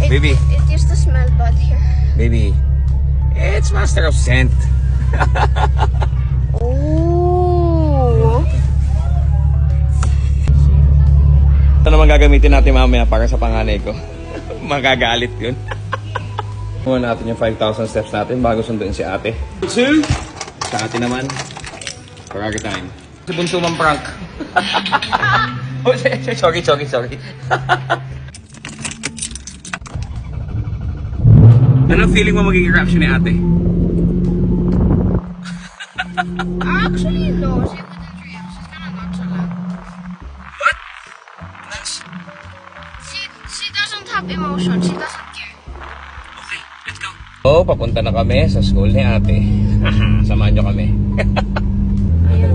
Baby. It used to smell bad here. Baby, it's master of scent. Oh. Ito naman gagamitin natin mamaya para sa panganay ko. Magagalit yun. Kuha natin yung 5,000 steps natin bago sunduin si ate. Sa ate naman, Paragi time. Si Bunso mang prank. Oh, sorry. Ano feeling mo magiging reaction ni ate? Actually, no. She wouldn't react. She's gonna nonchalant. What? She doesn't have emotion. She doesn't care. Okay, let's go. Oh, papunta na kami sa school ni ate. Samahan nyo kami. Ayan.